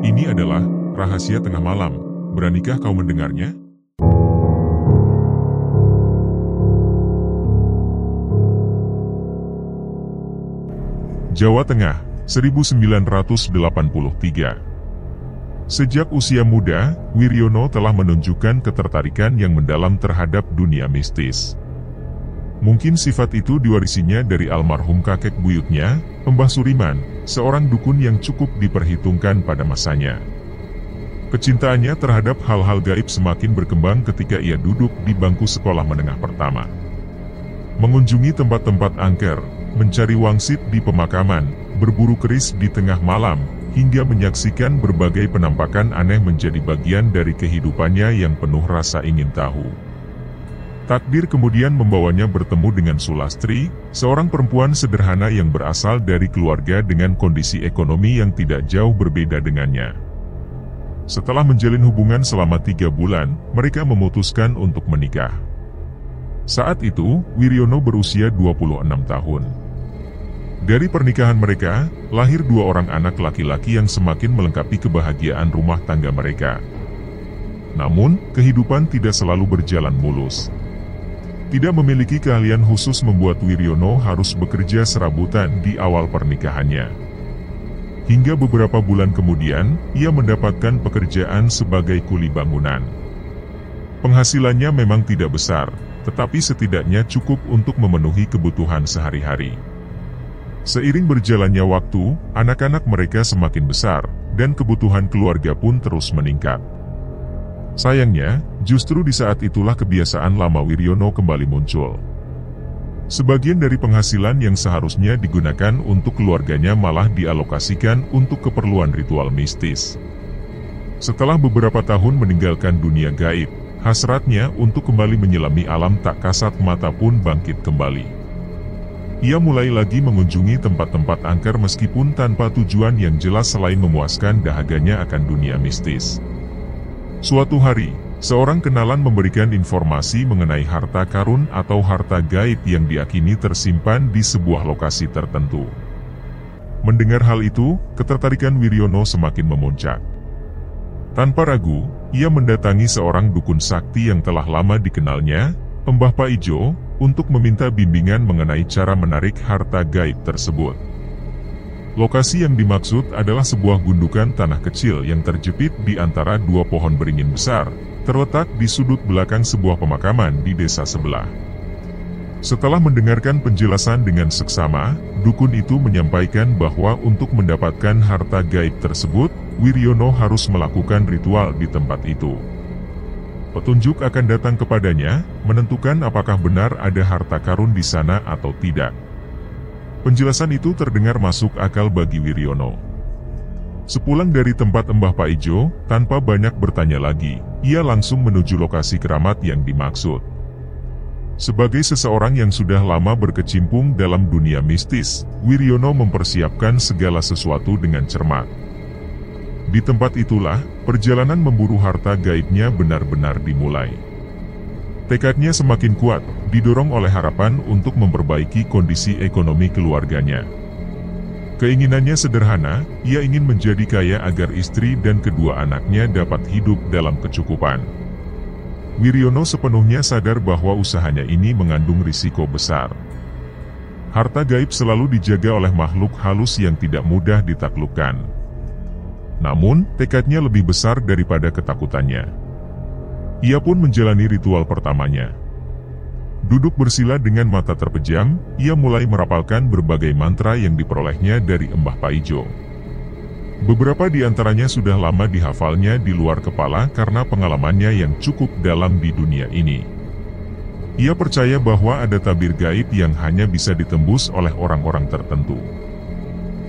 Ini adalah rahasia tengah malam. Beranikah kau mendengarnya? Jawa Tengah, 1983. Sejak usia muda, Wiryono telah menunjukkan ketertarikan yang mendalam terhadap dunia mistis. Mungkin sifat itu diwarisinya dari almarhum kakek buyutnya, Mbah Suriman, seorang dukun yang cukup diperhitungkan pada masanya. Kecintaannya terhadap hal-hal gaib semakin berkembang ketika ia duduk di bangku sekolah menengah pertama. Mengunjungi tempat-tempat angker, mencari wangsit di pemakaman, berburu keris di tengah malam, hingga menyaksikan berbagai penampakan aneh menjadi bagian dari kehidupannya yang penuh rasa ingin tahu. Takdir kemudian membawanya bertemu dengan Sulastri, seorang perempuan sederhana yang berasal dari keluarga dengan kondisi ekonomi yang tidak jauh berbeda dengannya. Setelah menjalin hubungan selama 3 bulan, mereka memutuskan untuk menikah. Saat itu, Wiryono berusia 26 tahun. Dari pernikahan mereka, lahir 2 orang anak laki-laki yang semakin melengkapi kebahagiaan rumah tangga mereka. Namun, kehidupan tidak selalu berjalan mulus. Tidak memiliki keahlian khusus membuat Wiryono harus bekerja serabutan di awal pernikahannya. Hingga beberapa bulan kemudian, ia mendapatkan pekerjaan sebagai kuli bangunan. Penghasilannya memang tidak besar, tetapi setidaknya cukup untuk memenuhi kebutuhan sehari-hari. Seiring berjalannya waktu, anak-anak mereka semakin besar, dan kebutuhan keluarga pun terus meningkat. Sayangnya, justru di saat itulah kebiasaan lama Wiryono kembali muncul. Sebagian dari penghasilan yang seharusnya digunakan untuk keluarganya malah dialokasikan untuk keperluan ritual mistis. Setelah beberapa tahun meninggalkan dunia gaib, hasratnya untuk kembali menyelami alam tak kasat mata pun bangkit kembali. Ia mulai lagi mengunjungi tempat-tempat angker meskipun tanpa tujuan yang jelas selain memuaskan dahaganya akan dunia mistis. Suatu hari, seorang kenalan memberikan informasi mengenai harta karun atau harta gaib yang diyakini tersimpan di sebuah lokasi tertentu. Mendengar hal itu, ketertarikan Wiryono semakin memuncak. Tanpa ragu, ia mendatangi seorang dukun sakti yang telah lama dikenalnya, Mbah Paijo, untuk meminta bimbingan mengenai cara menarik harta gaib tersebut. Lokasi yang dimaksud adalah sebuah gundukan tanah kecil yang terjepit di antara 2 pohon beringin besar, terletak di sudut belakang sebuah pemakaman di desa sebelah. Setelah mendengarkan penjelasan dengan seksama, dukun itu menyampaikan bahwa untuk mendapatkan harta gaib tersebut, Wiryono harus melakukan ritual di tempat itu. Petunjuk akan datang kepadanya, menentukan apakah benar ada harta karun di sana atau tidak. Penjelasan itu terdengar masuk akal bagi Wiryono. Sepulang dari tempat Mbah Paijo, tanpa banyak bertanya lagi, ia langsung menuju lokasi keramat yang dimaksud. Sebagai seseorang yang sudah lama berkecimpung dalam dunia mistis, Wiryono mempersiapkan segala sesuatu dengan cermat. Di tempat itulah, perjalanan memburu harta gaibnya benar-benar dimulai. Tekadnya semakin kuat, didorong oleh harapan untuk memperbaiki kondisi ekonomi keluarganya. Keinginannya sederhana, ia ingin menjadi kaya agar istri dan kedua anaknya dapat hidup dalam kecukupan. Wiryono sepenuhnya sadar bahwa usahanya ini mengandung risiko besar. Harta gaib selalu dijaga oleh makhluk halus yang tidak mudah ditaklukkan. Namun, tekadnya lebih besar daripada ketakutannya. Ia pun menjalani ritual pertamanya. Duduk bersila dengan mata terpejam, ia mulai merapalkan berbagai mantra yang diperolehnya dari Mbah Paijo. Beberapa di antaranya sudah lama dihafalnya di luar kepala karena pengalamannya yang cukup dalam di dunia ini. Ia percaya bahwa ada tabir gaib yang hanya bisa ditembus oleh orang-orang tertentu.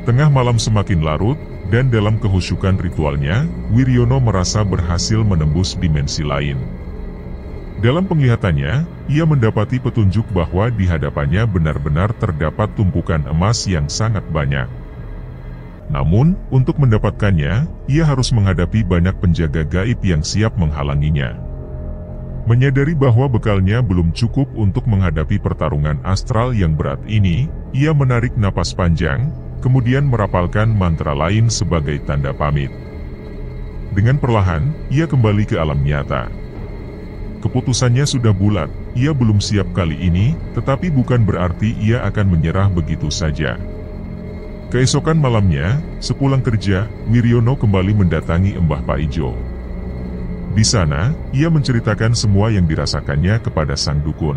Tengah malam semakin larut, dan dalam kehusyukan ritualnya, Wiryono merasa berhasil menembus dimensi lain. Dalam penglihatannya, ia mendapati petunjuk bahwa di hadapannya benar-benar terdapat tumpukan emas yang sangat banyak. Namun, untuk mendapatkannya, ia harus menghadapi banyak penjaga gaib yang siap menghalanginya. Menyadari bahwa bekalnya belum cukup untuk menghadapi pertarungan astral yang berat ini, ia menarik napas panjang, kemudian merapalkan mantra lain sebagai tanda pamit. Dengan perlahan, ia kembali ke alam nyata. Keputusannya sudah bulat, ia belum siap kali ini, tetapi bukan berarti ia akan menyerah begitu saja. Keesokan malamnya, sepulang kerja, Wiryono kembali mendatangi Mbah Paijo. Di sana, ia menceritakan semua yang dirasakannya kepada sang dukun.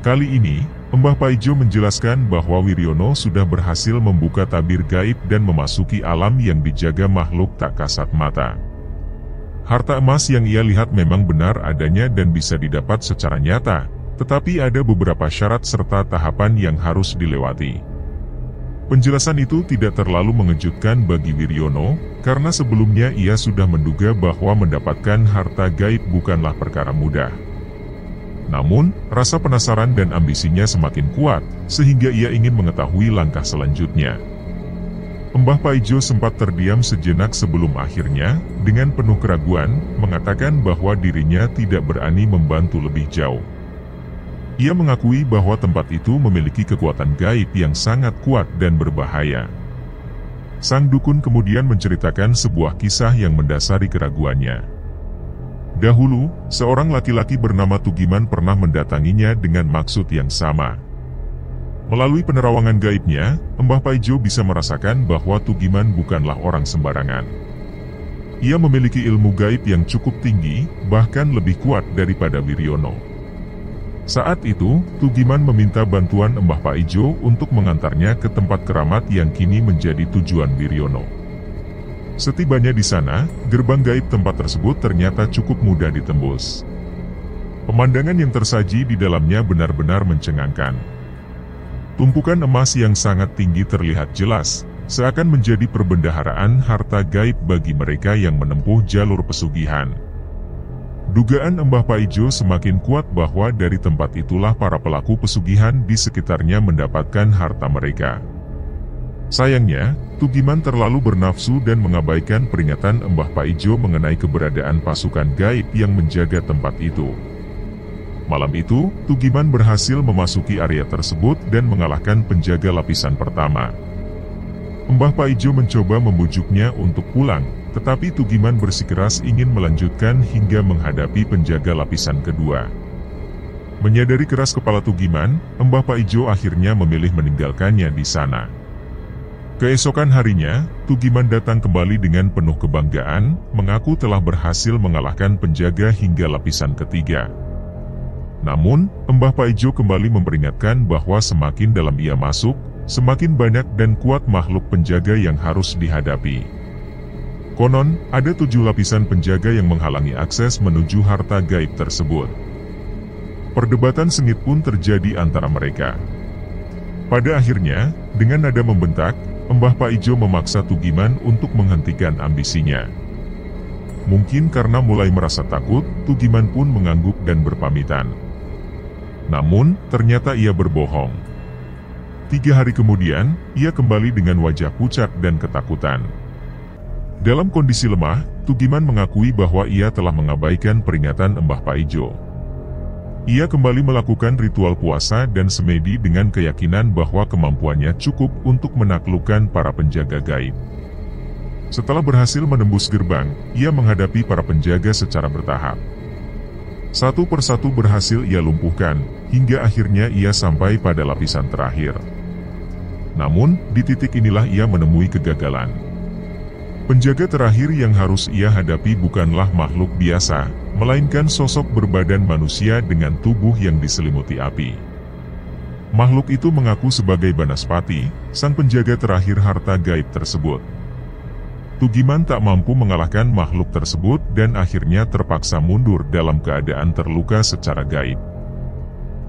Kali ini, Mbah Paijo menjelaskan bahwa Wiryono sudah berhasil membuka tabir gaib dan memasuki alam yang dijaga makhluk tak kasat mata. Harta emas yang ia lihat memang benar adanya dan bisa didapat secara nyata, tetapi ada beberapa syarat serta tahapan yang harus dilewati. Penjelasan itu tidak terlalu mengejutkan bagi Wiryono, karena sebelumnya ia sudah menduga bahwa mendapatkan harta gaib bukanlah perkara mudah. Namun, rasa penasaran dan ambisinya semakin kuat, sehingga ia ingin mengetahui langkah selanjutnya. Mbah Paijo sempat terdiam sejenak sebelum akhirnya, dengan penuh keraguan, mengatakan bahwa dirinya tidak berani membantu lebih jauh. Ia mengakui bahwa tempat itu memiliki kekuatan gaib yang sangat kuat dan berbahaya. Sang dukun kemudian menceritakan sebuah kisah yang mendasari keraguannya. Dahulu, seorang laki-laki bernama Tugiman pernah mendatanginya dengan maksud yang sama. Melalui penerawangan gaibnya, Mbah Paijo bisa merasakan bahwa Tugiman bukanlah orang sembarangan. Ia memiliki ilmu gaib yang cukup tinggi, bahkan lebih kuat daripada Wiryono. Saat itu, Tugiman meminta bantuan Mbah Paijo untuk mengantarnya ke tempat keramat yang kini menjadi tujuan Wiryono. Setibanya di sana, gerbang gaib tempat tersebut ternyata cukup mudah ditembus. Pemandangan yang tersaji di dalamnya benar-benar mencengangkan. Tumpukan emas yang sangat tinggi terlihat jelas, seakan menjadi perbendaharaan harta gaib bagi mereka yang menempuh jalur pesugihan. Dugaan Mbah Paijo semakin kuat bahwa dari tempat itulah para pelaku pesugihan di sekitarnya mendapatkan harta mereka. Sayangnya, Tugiman terlalu bernafsu dan mengabaikan peringatan Mbah Paijo mengenai keberadaan pasukan gaib yang menjaga tempat itu. Malam itu, Tugiman berhasil memasuki area tersebut dan mengalahkan penjaga lapisan pertama. Mbah Paijo mencoba membujuknya untuk pulang, tetapi Tugiman bersikeras ingin melanjutkan hingga menghadapi penjaga lapisan kedua. Menyadari keras kepala Tugiman, Mbah Paijo akhirnya memilih meninggalkannya di sana. Keesokan harinya, Tugiman datang kembali dengan penuh kebanggaan, mengaku telah berhasil mengalahkan penjaga hingga lapisan ketiga. Namun, Mbah Paijo kembali memperingatkan bahwa semakin dalam ia masuk, semakin banyak dan kuat makhluk penjaga yang harus dihadapi. Konon, ada 7 lapisan penjaga yang menghalangi akses menuju harta gaib tersebut. Perdebatan sengit pun terjadi antara mereka. Pada akhirnya, dengan nada membentak, Mbah Paijo memaksa Tugiman untuk menghentikan ambisinya. Mungkin karena mulai merasa takut, Tugiman pun mengangguk dan berpamitan. Namun, ternyata ia berbohong. 3 hari kemudian, ia kembali dengan wajah pucat dan ketakutan. Dalam kondisi lemah, Tugiman mengakui bahwa ia telah mengabaikan peringatan Mbah Paijo. Ia kembali melakukan ritual puasa dan semedi dengan keyakinan bahwa kemampuannya cukup untuk menaklukkan para penjaga gaib. Setelah berhasil menembus gerbang, ia menghadapi para penjaga secara bertahap. Satu persatu berhasil ia lumpuhkan, hingga akhirnya ia sampai pada lapisan terakhir. Namun, di titik inilah ia menemui kegagalan. Penjaga terakhir yang harus ia hadapi bukanlah makhluk biasa, melainkan sosok berbadan manusia dengan tubuh yang diselimuti api. Makhluk itu mengaku sebagai Banaspati, sang penjaga terakhir harta gaib tersebut. Tugiman tak mampu mengalahkan makhluk tersebut dan akhirnya terpaksa mundur dalam keadaan terluka secara gaib.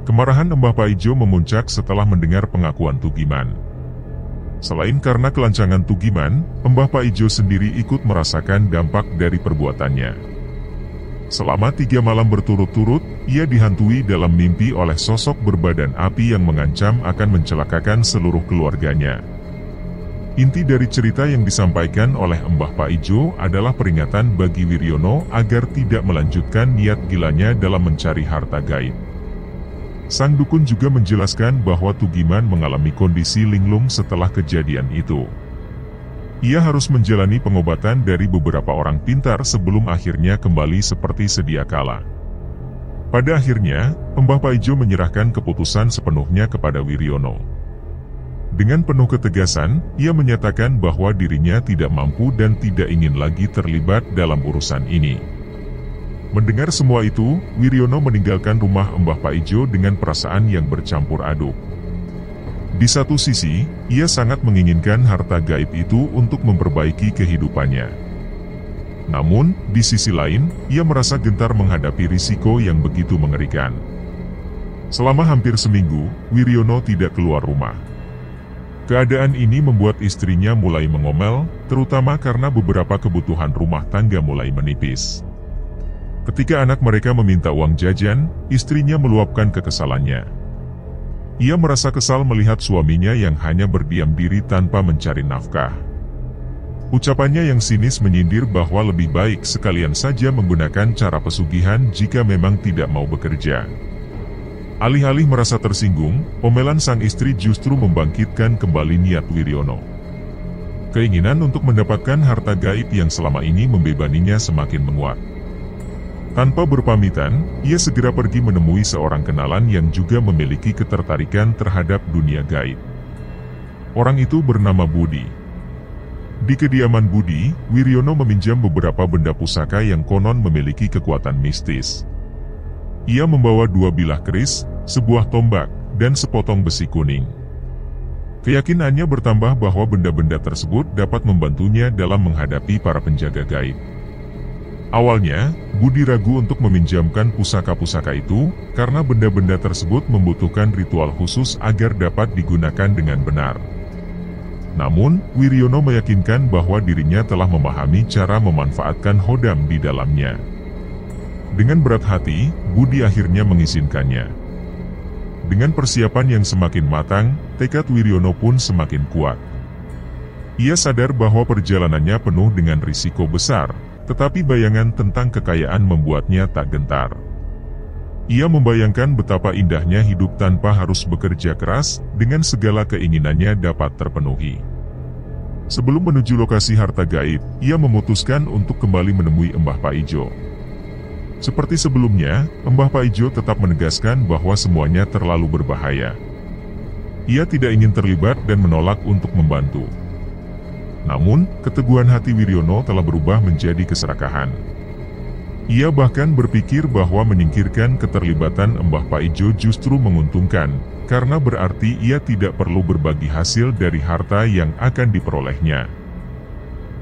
Kemarahan Mbah Paijo memuncak setelah mendengar pengakuan Tugiman. Selain karena kelancangan Tugiman, Mbah Paijo sendiri ikut merasakan dampak dari perbuatannya. Selama 3 malam berturut-turut, ia dihantui dalam mimpi oleh sosok berbadan api yang mengancam akan mencelakakan seluruh keluarganya. Inti dari cerita yang disampaikan oleh Mbah Paijo adalah peringatan bagi Wiryono agar tidak melanjutkan niat gilanya dalam mencari harta gaib. Sang dukun juga menjelaskan bahwa Tugiman mengalami kondisi linglung setelah kejadian itu. Ia harus menjalani pengobatan dari beberapa orang pintar sebelum akhirnya kembali seperti sedia kala. Pada akhirnya, Mbah Paijo menyerahkan keputusan sepenuhnya kepada Wiryono. Dengan penuh ketegasan, ia menyatakan bahwa dirinya tidak mampu dan tidak ingin lagi terlibat dalam urusan ini. Mendengar semua itu, Wiryono meninggalkan rumah Mbah Paijo dengan perasaan yang bercampur aduk. Di satu sisi, ia sangat menginginkan harta gaib itu untuk memperbaiki kehidupannya. Namun, di sisi lain, ia merasa gentar menghadapi risiko yang begitu mengerikan. Selama hampir seminggu, Wiryono tidak keluar rumah. Keadaan ini membuat istrinya mulai mengomel, terutama karena beberapa kebutuhan rumah tangga mulai menipis. Ketika anak mereka meminta uang jajan, istrinya meluapkan kekesalannya. Ia merasa kesal melihat suaminya yang hanya berdiam diri tanpa mencari nafkah. Ucapannya yang sinis menyindir bahwa lebih baik sekalian saja menggunakan cara pesugihan jika memang tidak mau bekerja. Alih-alih merasa tersinggung, omelan sang istri justru membangkitkan kembali niat Wiryono. Keinginan untuk mendapatkan harta gaib yang selama ini membebaninya semakin menguat. Tanpa berpamitan, ia segera pergi menemui seorang kenalan yang juga memiliki ketertarikan terhadap dunia gaib. Orang itu bernama Budi. Di kediaman Budi, Wiryono meminjam beberapa benda pusaka yang konon memiliki kekuatan mistis. Ia membawa 2 bilah keris, sebuah tombak, dan sepotong besi kuning. Keyakinannya bertambah bahwa benda-benda tersebut dapat membantunya dalam menghadapi para penjaga gaib. Awalnya, Budi ragu untuk meminjamkan pusaka-pusaka itu, karena benda-benda tersebut membutuhkan ritual khusus agar dapat digunakan dengan benar. Namun, Wiryono meyakinkan bahwa dirinya telah memahami cara memanfaatkan hodam di dalamnya. Dengan berat hati, Budi akhirnya mengizinkannya. Dengan persiapan yang semakin matang, tekad Wiryono pun semakin kuat. Ia sadar bahwa perjalanannya penuh dengan risiko besar, tetapi bayangan tentang kekayaan membuatnya tak gentar. Ia membayangkan betapa indahnya hidup tanpa harus bekerja keras, dengan segala keinginannya dapat terpenuhi. Sebelum menuju lokasi harta gaib, ia memutuskan untuk kembali menemui Mbah Paijo. Seperti sebelumnya, Mbah Paijo tetap menegaskan bahwa semuanya terlalu berbahaya. Ia tidak ingin terlibat dan menolak untuk membantu. Namun, keteguhan hati Wiryono telah berubah menjadi keserakahan. Ia bahkan berpikir bahwa menyingkirkan keterlibatan Mbah Paijo justru menguntungkan, karena berarti ia tidak perlu berbagi hasil dari harta yang akan diperolehnya.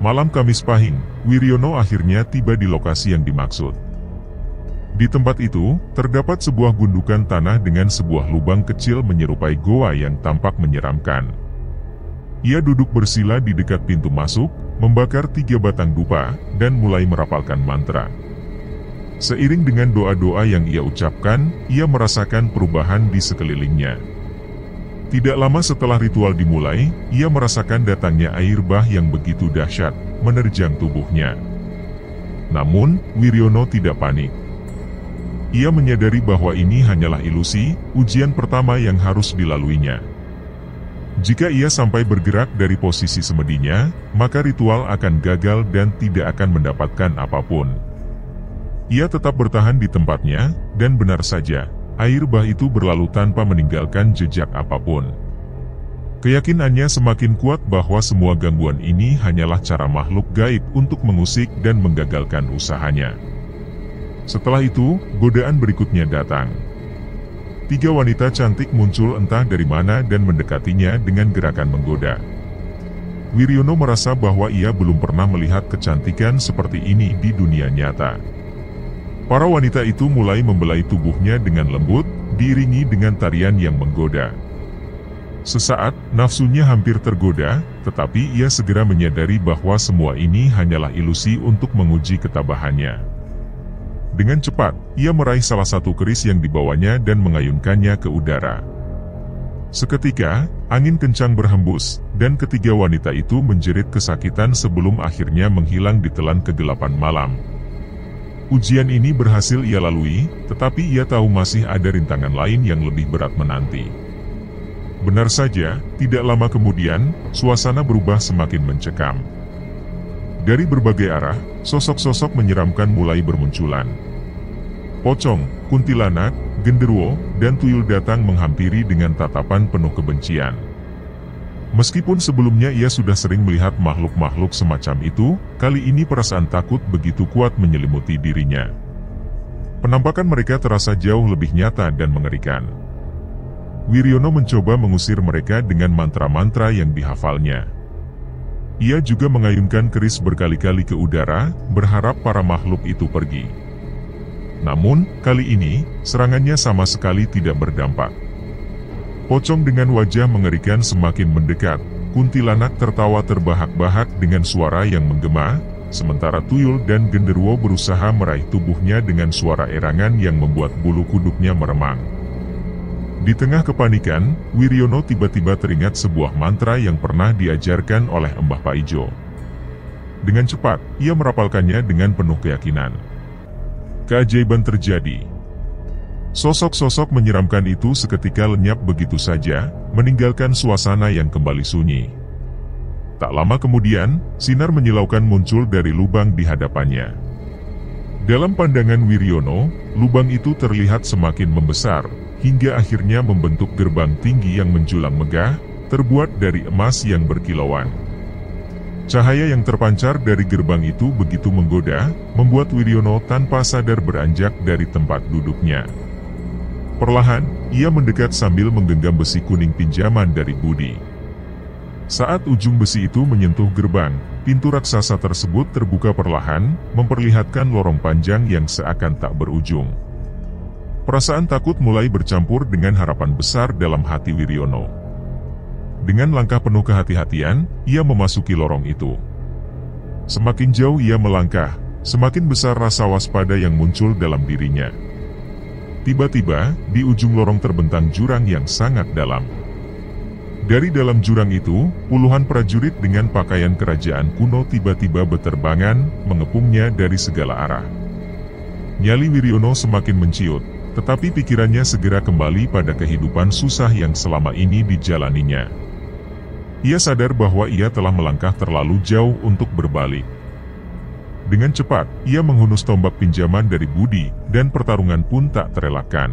Malam Kamis Pahing, Wiryono akhirnya tiba di lokasi yang dimaksud. Di tempat itu, terdapat sebuah gundukan tanah dengan sebuah lubang kecil menyerupai goa yang tampak menyeramkan. Ia duduk bersila di dekat pintu masuk, membakar 3 batang dupa, dan mulai merapalkan mantra. Seiring dengan doa-doa yang ia ucapkan, ia merasakan perubahan di sekelilingnya. Tidak lama setelah ritual dimulai, ia merasakan datangnya air bah yang begitu dahsyat, menerjang tubuhnya. Namun, Wiryono tidak panik. Ia menyadari bahwa ini hanyalah ilusi, ujian pertama yang harus dilaluinya. Jika ia sampai bergerak dari posisi semedinya, maka ritual akan gagal dan tidak akan mendapatkan apapun. Ia tetap bertahan di tempatnya, dan benar saja, air bah itu berlalu tanpa meninggalkan jejak apapun. Keyakinannya semakin kuat bahwa semua gangguan ini hanyalah cara makhluk gaib untuk mengusik dan menggagalkan usahanya. Setelah itu, godaan berikutnya datang. 3 wanita cantik muncul entah dari mana dan mendekatinya dengan gerakan menggoda. Wiryono merasa bahwa ia belum pernah melihat kecantikan seperti ini di dunia nyata. Para wanita itu mulai membelai tubuhnya dengan lembut, diiringi dengan tarian yang menggoda. Sesaat, nafsunya hampir tergoda, tetapi ia segera menyadari bahwa semua ini hanyalah ilusi untuk menguji ketabahannya. Dengan cepat, ia meraih salah satu keris yang dibawanya dan mengayunkannya ke udara. Seketika, angin kencang berhembus, dan ketiga wanita itu menjerit kesakitan sebelum akhirnya menghilang ditelan kegelapan malam. Ujian ini berhasil ia lalui, tetapi ia tahu masih ada rintangan lain yang lebih berat menanti. Benar saja, tidak lama kemudian, suasana berubah semakin mencekam. Dari berbagai arah, sosok-sosok menyeramkan mulai bermunculan. Pocong, kuntilanak, genderuwo, dan tuyul datang menghampiri dengan tatapan penuh kebencian. Meskipun sebelumnya ia sudah sering melihat makhluk-makhluk semacam itu, kali ini perasaan takut begitu kuat menyelimuti dirinya. Penampakan mereka terasa jauh lebih nyata dan mengerikan. Wiryono mencoba mengusir mereka dengan mantra-mantra yang dihafalnya. Ia juga mengayunkan keris berkali-kali ke udara, berharap para makhluk itu pergi. Namun, kali ini, serangannya sama sekali tidak berdampak. Pocong dengan wajah mengerikan semakin mendekat, kuntilanak tertawa terbahak-bahak dengan suara yang menggema, sementara tuyul dan genderuwo berusaha meraih tubuhnya dengan suara erangan yang membuat bulu kuduknya meremang. Di tengah kepanikan, Wiryono tiba-tiba teringat sebuah mantra yang pernah diajarkan oleh Mbah Paijo. Dengan cepat, ia merapalkannya dengan penuh keyakinan. Keajaiban terjadi. Sosok-sosok menyeramkan itu seketika lenyap begitu saja, meninggalkan suasana yang kembali sunyi. Tak lama kemudian, sinar menyilaukan muncul dari lubang di hadapannya. Dalam pandangan Wiryono, lubang itu terlihat semakin membesar, hingga akhirnya membentuk gerbang tinggi yang menjulang megah, terbuat dari emas yang berkilauan. Cahaya yang terpancar dari gerbang itu begitu menggoda, membuat Wiryono tanpa sadar beranjak dari tempat duduknya. Perlahan, ia mendekat sambil menggenggam besi kuning pinjaman dari Budi. Saat ujung besi itu menyentuh gerbang, pintu raksasa tersebut terbuka perlahan, memperlihatkan lorong panjang yang seakan tak berujung. Perasaan takut mulai bercampur dengan harapan besar dalam hati Wiryono. Dengan langkah penuh kehati-hatian, ia memasuki lorong itu. Semakin jauh ia melangkah, semakin besar rasa waspada yang muncul dalam dirinya. Tiba-tiba, di ujung lorong terbentang jurang yang sangat dalam. Dari dalam jurang itu, puluhan prajurit dengan pakaian kerajaan kuno tiba-tiba berterbangan, mengepungnya dari segala arah. Nyali Wiryono semakin menciut, tetapi pikirannya segera kembali pada kehidupan susah yang selama ini dijalaninya. Ia sadar bahwa ia telah melangkah terlalu jauh untuk berbalik. Dengan cepat, ia menghunus tombak pinjaman dari Budi, dan pertarungan pun tak terelakkan.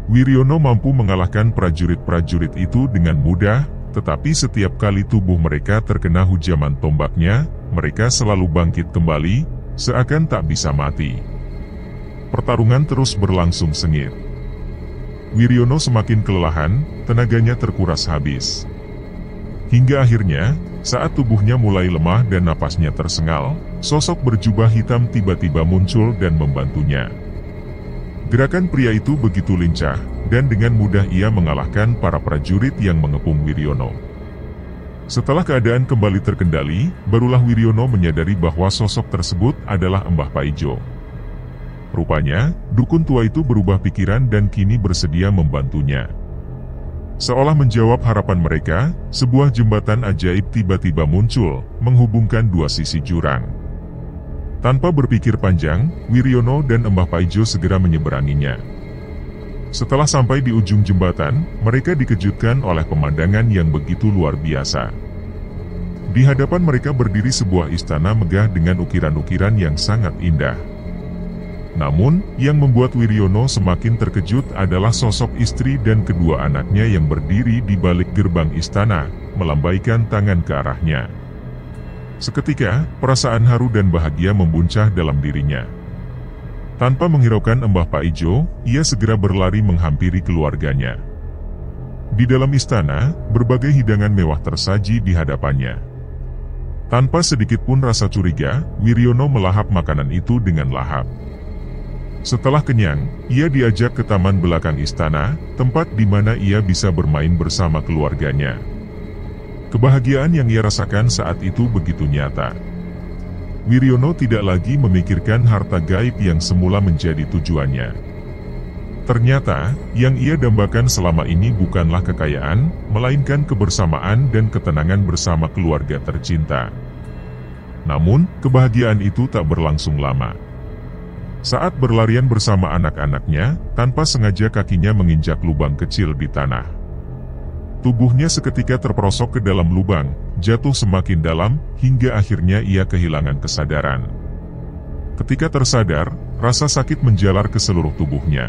Wiryono mampu mengalahkan prajurit-prajurit itu dengan mudah, tetapi setiap kali tubuh mereka terkena hujaman tombaknya, mereka selalu bangkit kembali, seakan tak bisa mati. Pertarungan terus berlangsung sengit. Wiryono semakin kelelahan, tenaganya terkuras habis. Hingga akhirnya, saat tubuhnya mulai lemah dan napasnya tersengal, sosok berjubah hitam tiba-tiba muncul dan membantunya. Gerakan pria itu begitu lincah, dan dengan mudah ia mengalahkan para prajurit yang mengepung Wiryono. Setelah keadaan kembali terkendali, barulah Wiryono menyadari bahwa sosok tersebut adalah Mbah Paijo. Rupanya, dukun tua itu berubah pikiran dan kini bersedia membantunya. Seolah menjawab harapan mereka, sebuah jembatan ajaib tiba-tiba muncul, menghubungkan dua sisi jurang. Tanpa berpikir panjang, Wiryono dan Mbah Paijo segera menyeberanginya. Setelah sampai di ujung jembatan, mereka dikejutkan oleh pemandangan yang begitu luar biasa. Di hadapan mereka berdiri sebuah istana megah dengan ukiran-ukiran yang sangat indah. Namun, yang membuat Wiryono semakin terkejut adalah sosok istri dan kedua anaknya yang berdiri di balik gerbang istana, melambaikan tangan ke arahnya. Seketika, perasaan haru dan bahagia membuncah dalam dirinya. Tanpa menghiraukan Mbah Paijo, ia segera berlari menghampiri keluarganya. Di dalam istana, berbagai hidangan mewah tersaji di hadapannya. Tanpa sedikit pun rasa curiga, Wiryono melahap makanan itu dengan lahap. Setelah kenyang, ia diajak ke taman belakang istana, tempat di mana ia bisa bermain bersama keluarganya. Kebahagiaan yang ia rasakan saat itu begitu nyata. Wiryono tidak lagi memikirkan harta gaib yang semula menjadi tujuannya. Ternyata, yang ia dambakan selama ini bukanlah kekayaan, melainkan kebersamaan dan ketenangan bersama keluarga tercinta. Namun, kebahagiaan itu tak berlangsung lama. Saat berlarian bersama anak-anaknya, tanpa sengaja kakinya menginjak lubang kecil di tanah. Tubuhnya seketika terperosok ke dalam lubang, jatuh semakin dalam, hingga akhirnya ia kehilangan kesadaran. Ketika tersadar, rasa sakit menjalar ke seluruh tubuhnya.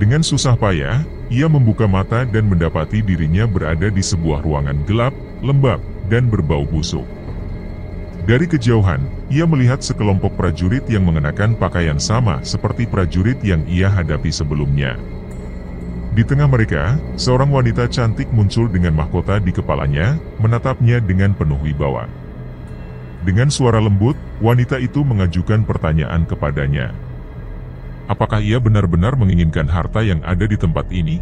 Dengan susah payah, ia membuka mata dan mendapati dirinya berada di sebuah ruangan gelap, lembab, dan berbau busuk. Dari kejauhan, ia melihat sekelompok prajurit yang mengenakan pakaian sama seperti prajurit yang ia hadapi sebelumnya. Di tengah mereka, seorang wanita cantik muncul dengan mahkota di kepalanya, menatapnya dengan penuh wibawa. Dengan suara lembut, wanita itu mengajukan pertanyaan kepadanya. Apakah ia benar-benar menginginkan harta yang ada di tempat ini?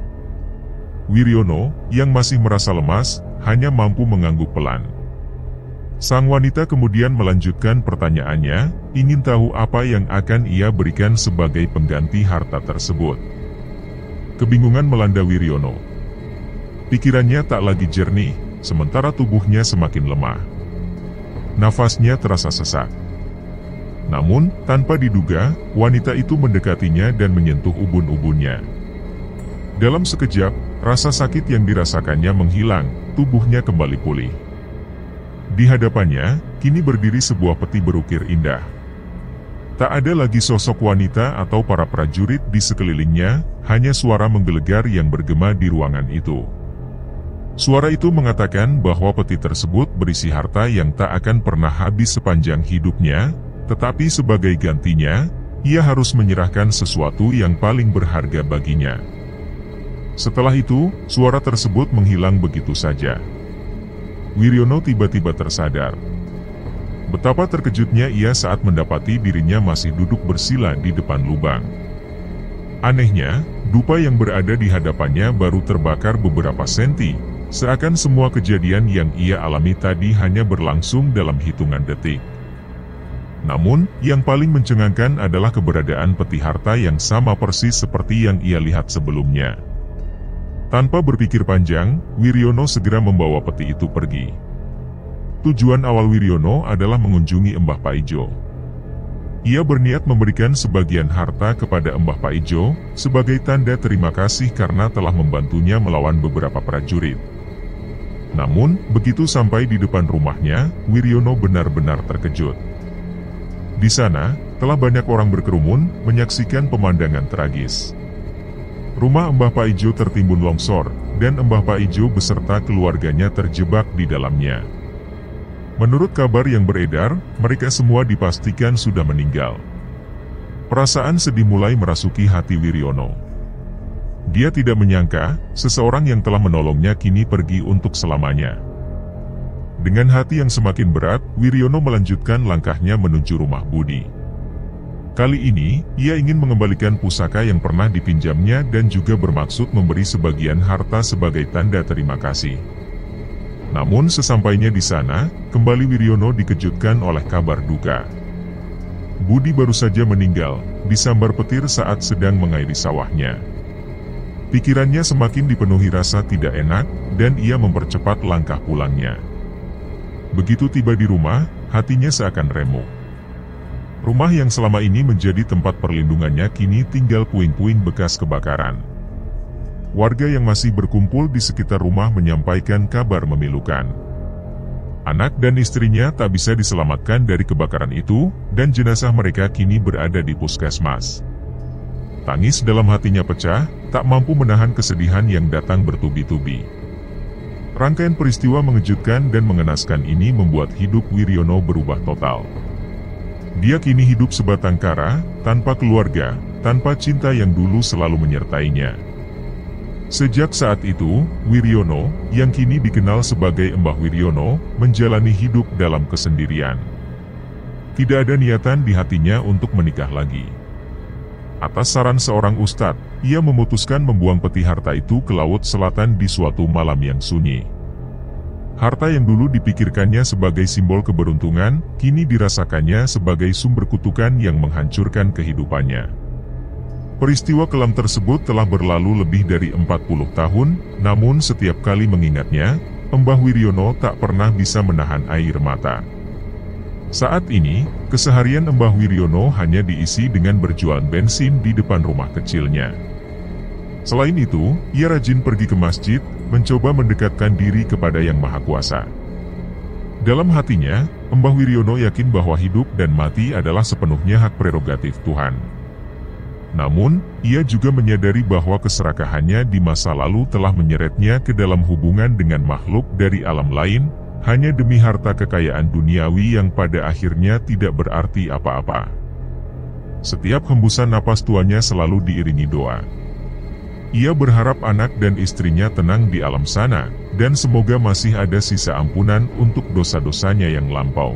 Wiryono, yang masih merasa lemas, hanya mampu mengangguk pelan. Sang wanita kemudian melanjutkan pertanyaannya, ingin tahu apa yang akan ia berikan sebagai pengganti harta tersebut. Kebingungan melanda Wiryono. Pikirannya tak lagi jernih, sementara tubuhnya semakin lemah. Nafasnya terasa sesak. Namun, tanpa diduga, wanita itu mendekatinya dan menyentuh ubun-ubunnya. Dalam sekejap, rasa sakit yang dirasakannya menghilang, tubuhnya kembali pulih. Di hadapannya, kini berdiri sebuah peti berukir indah. Tak ada lagi sosok wanita atau para prajurit di sekelilingnya, hanya suara menggelegar yang bergema di ruangan itu. Suara itu mengatakan bahwa peti tersebut berisi harta yang tak akan pernah habis sepanjang hidupnya, tetapi sebagai gantinya, ia harus menyerahkan sesuatu yang paling berharga baginya. Setelah itu, suara tersebut menghilang begitu saja. Wiryono tiba-tiba tersadar. Betapa terkejutnya ia saat mendapati dirinya masih duduk bersila di depan lubang. Anehnya, dupa yang berada di hadapannya baru terbakar beberapa senti, seakan semua kejadian yang ia alami tadi hanya berlangsung dalam hitungan detik. Namun, yang paling mencengangkan adalah keberadaan peti harta yang sama persis seperti yang ia lihat sebelumnya. Tanpa berpikir panjang, Wiryono segera membawa peti itu pergi. Tujuan awal Wiryono adalah mengunjungi Mbah Paijo. Ia berniat memberikan sebagian harta kepada Mbah Paijo, sebagai tanda terima kasih karena telah membantunya melawan beberapa prajurit. Namun, begitu sampai di depan rumahnya, Wiryono benar-benar terkejut. Di sana, telah banyak orang berkerumun, menyaksikan pemandangan tragis. Rumah Mbah Paijo tertimbun longsor, dan Mbah Paijo beserta keluarganya terjebak di dalamnya. Menurut kabar yang beredar, mereka semua dipastikan sudah meninggal. Perasaan sedih mulai merasuki hati Wiryono. Dia tidak menyangka, seseorang yang telah menolongnya kini pergi untuk selamanya. Dengan hati yang semakin berat, Wiryono melanjutkan langkahnya menuju rumah Budi. Kali ini, ia ingin mengembalikan pusaka yang pernah dipinjamnya dan juga bermaksud memberi sebagian harta sebagai tanda terima kasih. Namun sesampainya di sana, kembali Wiryono dikejutkan oleh kabar duka. Budi baru saja meninggal, disambar petir saat sedang mengairi sawahnya. Pikirannya semakin dipenuhi rasa tidak enak, dan ia mempercepat langkah pulangnya. Begitu tiba di rumah, hatinya seakan remuk. Rumah yang selama ini menjadi tempat perlindungannya kini tinggal puing-puing bekas kebakaran. Warga yang masih berkumpul di sekitar rumah menyampaikan kabar memilukan. Anak dan istrinya tak bisa diselamatkan dari kebakaran itu, dan jenazah mereka kini berada di puskesmas. Tangis dalam hatinya pecah, tak mampu menahan kesedihan yang datang bertubi-tubi. Rangkaian peristiwa mengejutkan dan mengenaskan ini membuat hidup Wiryono berubah total. Dia kini hidup sebatang kara, tanpa keluarga, tanpa cinta yang dulu selalu menyertainya. Sejak saat itu, Wiryono, yang kini dikenal sebagai Mbah Wiryono, menjalani hidup dalam kesendirian. Tidak ada niatan di hatinya untuk menikah lagi. Atas saran seorang ustadz, ia memutuskan membuang peti harta itu ke laut selatan di suatu malam yang sunyi. Harta yang dulu dipikirkannya sebagai simbol keberuntungan, kini dirasakannya sebagai sumber kutukan yang menghancurkan kehidupannya. Peristiwa kelam tersebut telah berlalu lebih dari 40 tahun, namun setiap kali mengingatnya, Mbah Wiryono tak pernah bisa menahan air mata. Saat ini, keseharian Mbah Wiryono hanya diisi dengan berjualan bensin di depan rumah kecilnya. Selain itu, ia rajin pergi ke masjid, mencoba mendekatkan diri kepada Yang Maha Kuasa. Dalam hatinya, Mbah Wiryono yakin bahwa hidup dan mati adalah sepenuhnya hak prerogatif Tuhan. Namun, ia juga menyadari bahwa keserakahannya di masa lalu telah menyeretnya ke dalam hubungan dengan makhluk dari alam lain, hanya demi harta kekayaan duniawi yang pada akhirnya tidak berarti apa-apa. Setiap hembusan napas tuanya selalu diiringi doa. Ia berharap anak dan istrinya tenang di alam sana, dan semoga masih ada sisa ampunan untuk dosa-dosanya yang lampau.